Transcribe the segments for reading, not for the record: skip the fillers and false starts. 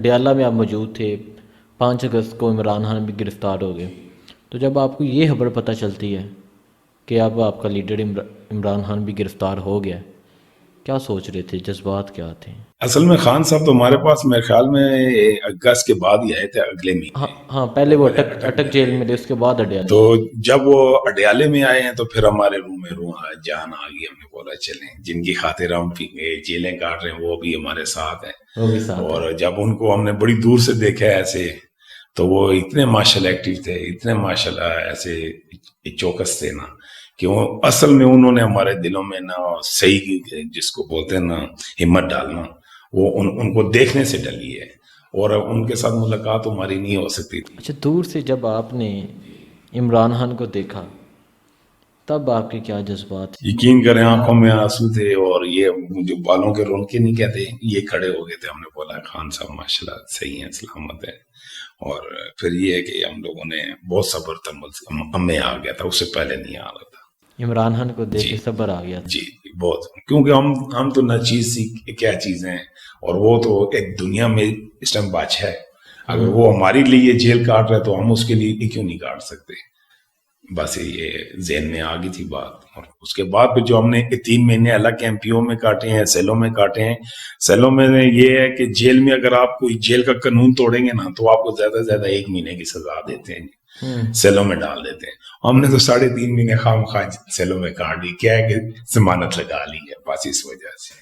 ڈیالہ میں آپ موجود تھے، 5 اگست کو عمران خان بھی گرفتار ہو گئے، تو جب آپ کو یہ خبر پتہ چلتی ہے کہ اب آپ کا لیڈر عمران خان بھی گرفتار ہو گیا، کیا سوچ رہے تھے، جذبات کیا تھے؟ اصل میں خان صاحب تو ہمارے پاس میرے خیال میں اگست کے بعد ہی آئے تھے، اگلے ہاں مہینے ہاں، پہلے وہ وہ بغیر اٹک جیل میں تھے، اس کے بعد اڈیالہ تو میں۔ جب وہ اڈیالے میں آئے ہیں تو پھر ہمارے روح میں روح جان آ گئی، ہم نے بولا چلیں جن کی خاطر ہم جیلیں کاٹ رہے ہیں وہ بھی ہمارے ساتھ ہیں۔ وہ بھی ساتھ ہے۔ اور جب ان کو ہم نے بڑی دور سے دیکھا ہے ایسے، تو وہ اتنے ماشاء اللہ ایکٹیو تھے، اتنے ماشاء اللہ ایسے چوکس تھے نا، کہ وہ اصل میں انہوں نے ہمارے دلوں میں نا صحیح جس کو بولتے ہیں نا ہمت ڈالنا، وہ ان کو دیکھنے سے ڈلی ہے، اور ان کے ساتھ ملاقات ہماری نہیں ہو سکتی تھی۔ اچھا، دور سے جب آپ نے عمران خان کو دیکھا تب آپ کے کیا جذبات تھے؟ یقین کریں آنکھوں میں آنسو تھے، اور یہ جو بالوں کے رونقے نہیں کہتے، یہ کھڑے ہو گئے تھے۔ ہم نے بولا خان صاحب ماشاءاللہ صحیح ہیں، سلامت ہے۔ اور پھر یہ ہے کہ ہم لوگوں نے بہت صبر تحمل، ہمیں آ گیا تھا، اس سے پہلے نہیں آ رہا تھا۔ عمران خان کو دیکھ جی کے صبر آ گیا تھا۔ جی بہت، کیونکہ ہم تو نہ چیز سی کیا چیزیں ہیں، اور وہ تو ایک دنیا میں اس ٹائم بادشاہ ہے۔ اگر وہ ہمارے لیے جیل کاٹ رہے تو ہم اس کے لیے کیوں نہیں کاٹ سکتے؟ بس یہ ذہن میں آ گئی تھی بات۔ اور اس کے بعد پھر جو ہم نے 3 مہینے الگ کیمپیوں میں کاٹے ہیں، سیلوں میں کاٹے ہیں، سیلوں میں یہ ہے کہ جیل میں اگر آپ کوئی جیل کا قانون توڑیں گے نا تو آپ کو زیادہ سے زیادہ 1 مہینے کی سزا دیتے ہیں، سیلوں میں ڈال دیتے ہیں۔ ہم نے تو 3.5 مہینے خام خواہ سیلوں میں کاٹ دی، کیا ہے کہ ضمانت لگا لی ہے بس اس وجہ سے۔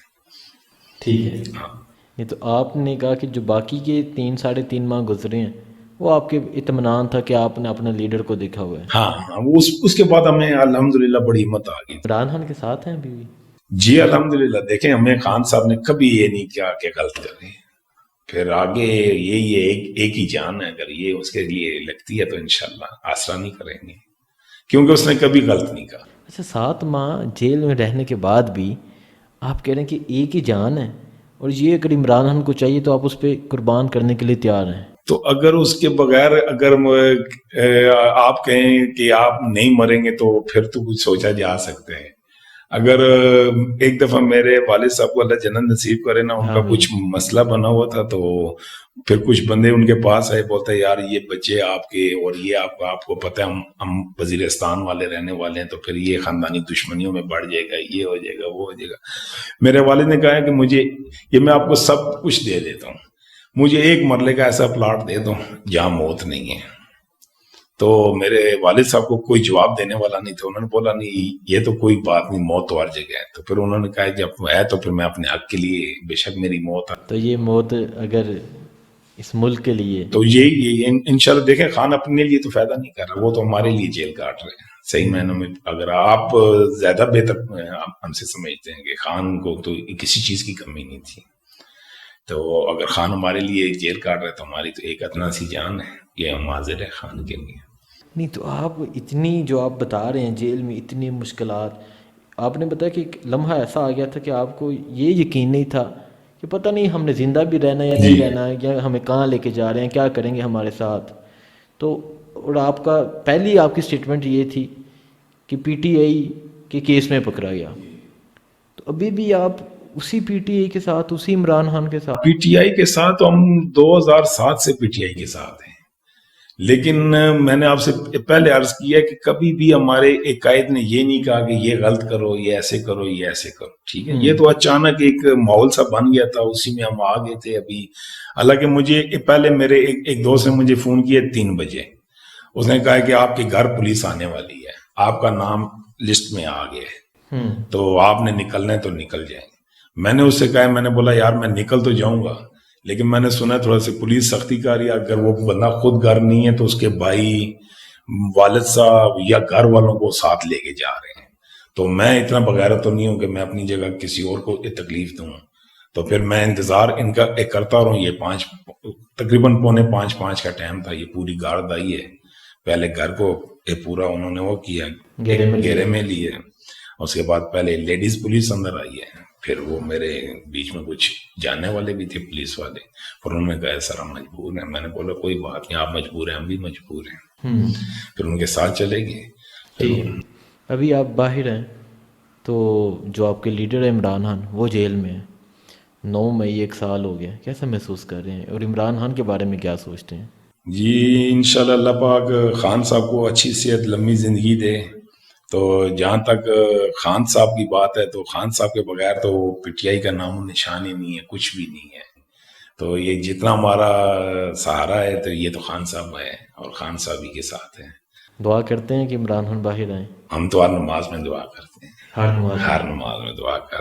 ٹھیک ہے، ہاں نہیں تو آپ نے کہا کہ جو باقی کے 3 3.5 ماہ گزرے ہیں وہ آپ کے اطمینان تھا کہ آپ نے اپنے لیڈر کو دیکھا ہوا ہے۔ ہاں ہاں، وہ اس کے بعد ہمیں الحمدللہ بڑی ہمت آ گئی تھی۔ عمران خان کے ساتھ ہیں ابھی بھی؟ جی الحمدللہ، دیکھیں ہمیں خان صاحب نے کبھی یہ نہیں کیا کہ غلط کریں، پھر آگے یہی ہے، ایک ہی جان ہے، اگر یہ اس کے لیے لگتی ہے تو انشاءاللہ آسرا نہیں کریں گے، کیونکہ اس نے کبھی غلط نہیں کہا۔ اچھا، 7 ماہ جیل میں رہنے کے بعد بھی آپ کہہ رہے ہیں کہ ایک ہی جان ہے، اور یہ اگر عمران خان کو چاہیے تو آپ اس پہ قربان کرنے کے لیے تیار ہیں؟ تو اگر اس کے بغیر اگر آپ کہیں کہ آپ نہیں مریں گے تو پھر تو کچھ سوچا جا سکتے ہیں۔ اگر ایک دفعہ میرے والد صاحب کو اللہ جنت نصیب کرے نا، ان کا آمین۔ کچھ مسئلہ بنا ہوا تھا، تو پھر کچھ بندے ان کے پاس آئے، بولتے یار یہ بچے آپ کے، اور یہ آپ کو پتہ ہے ہم وزیرستان والے رہنے والے ہیں، تو پھر یہ خاندانی دشمنیوں میں بڑھ جائے گا، یہ ہو جائے گا، وہ ہو جائے گا۔ میرے والد نے کہا کہ مجھے یہ میں آپ کو سب کچھ دے دیتا ہوں، مجھے 1 مرلے کا ایسا پلاٹ دے دو جہاں موت نہیں ہے۔ تو میرے والد صاحب کو کوئی جواب دینے والا نہیں تھا، انہوں نے بولا نہیں یہ تو کوئی بات نہیں، موت تو ہر جگہ ہے۔ تو پھر انہوں نے کہا جب ہے تو پھر میں اپنے حق کے لیے بے شک میری موت ہے۔ تو یہ موت اگر اس ملک کے لیے، تو یہ انشاءاللہ دیکھیں خان اپنے لیے تو فائدہ نہیں کر رہا، وہ تو ہمارے لیے جیل کاٹ رہے ہیں صحیح معنوں میں۔ اگر آپ زیادہ بہتر ہم سے سمجھتے ہیں کہ خان کو تو کسی چیز کی کمی نہیں تھی، تو اگر خان ہمارے لیے جیل کاٹ رہے تو ہماری تو ایک اتنا سی جان ہے، یہ ہم حاضر ہے خان کے لیے۔ نہیں تو آپ اتنی جو آپ بتا رہے ہیں جیل میں اتنی مشکلات، آپ نے بتایا کہ ایک لمحہ ایسا آ گیا تھا کہ آپ کو یہ یقین نہیں تھا کہ پتہ نہیں ہم نے زندہ بھی رہنا ہے یا نہیں جی رہنا ہے، یا ہمیں کہاں لے کے جا رہے ہیں، کیا کریں گے ہمارے ساتھ۔ تو اور آپ کا پہلی آپ کی سٹیٹمنٹ یہ تھی کہ پی ٹی آئی کے کیس میں پکڑا گیا، تو ابھی بھی آپ اسی پی ٹی آئی کے ساتھ، اسی عمران خان کے ساتھ؟ پی ٹی آئی کے ساتھ ہم 2007 سے پی ٹی آئی کے ساتھ ہیں، لیکن میں نے آپ سے پہلے عرض کیا کہ کبھی بھی ہمارے ایک قائد نے یہ نہیں کہا کہ یہ غلط کرو، یہ ایسے کرو، یہ ایسے کرو، ٹھیک ہے۔ یہ تو اچانک ایک ماحول سا بن گیا تھا، اسی میں ہم آ گئے تھے۔ ابھی حالانکہ مجھے پہلے میرے ایک دوست نے مجھے فون کیا 3 بجے، اس نے کہا کہ آپ کے گھر پولیس آنے والی ہے، آپ کا نام لسٹ میں آ گیا ہے، تو آپ نے نکلنا ہے تو نکل جائیں۔ میں نے اس سے کہا، میں نے بولا یار میں نکل تو جاؤں گا، لیکن میں نے سنا تھوڑا سی پولیس سختی کر رہی ہے، اگر وہ بندہ خود گھر نہیں ہے تو اس کے بھائی، والد صاحب یا گھر والوں کو ساتھ لے کے جا رہے ہیں، تو میں اتنا بغیرت تو نہیں ہوں کہ میں اپنی جگہ کسی اور کو تکلیف دوں۔ تو پھر میں انتظار ان کا کرتا رہوں۔ یہ تقریباً 4:45 کا ٹائم تھا، یہ پوری گارڈ آئی ہے، پہلے گھر کو پورا انہوں نے وہ کیا، گھیرے میں لیے، اس کے بعد پہلے لیڈیز پولیس اندر آئی ہے، پھر وہ میرے بیچ میں کچھ جاننے والے بھی تھے پولیس والے، پھر انہوں نے کہا سر ہم مجبور ہیں۔ میں نے بولا کوئی بات نہیں، آپ مجبور ہیں، ہم بھی مجبور ہیں۔ پھر ان کے ساتھ چلے گئے۔ ٹھیک ہے، ابھی آپ باہر ہیں، تو جو آپ کے لیڈر ہے عمران خان وہ جیل میں ہے، 9 مئی 1 سال ہو گیا، کیسا محسوس کر رہے ہیں؟ اور عمران خان کے بارے میں کیا سوچتے ہیں؟ جی انشاءاللہ اللہ پاک خان صاحب کو اچھی صحت لمبی زندگی دے. تو جہاں تک خان صاحب کی بات ہے تو خان صاحب کے بغیر تو پی ٹی آئی کا نام و نشان ہی نہیں ہے، کچھ بھی نہیں ہے. تو یہ جتنا ہمارا سہارا ہے تو یہ تو خان صاحب ہے اور خان صاحب ہی کے ساتھ ہیں. دعا کرتے ہیں کہ عمران خان باہر آئیں؟ ہم تو ہر نماز میں دعا کرتے ہیں، ہر نماز میں ہر نماز میں دعا کرتے ہیں.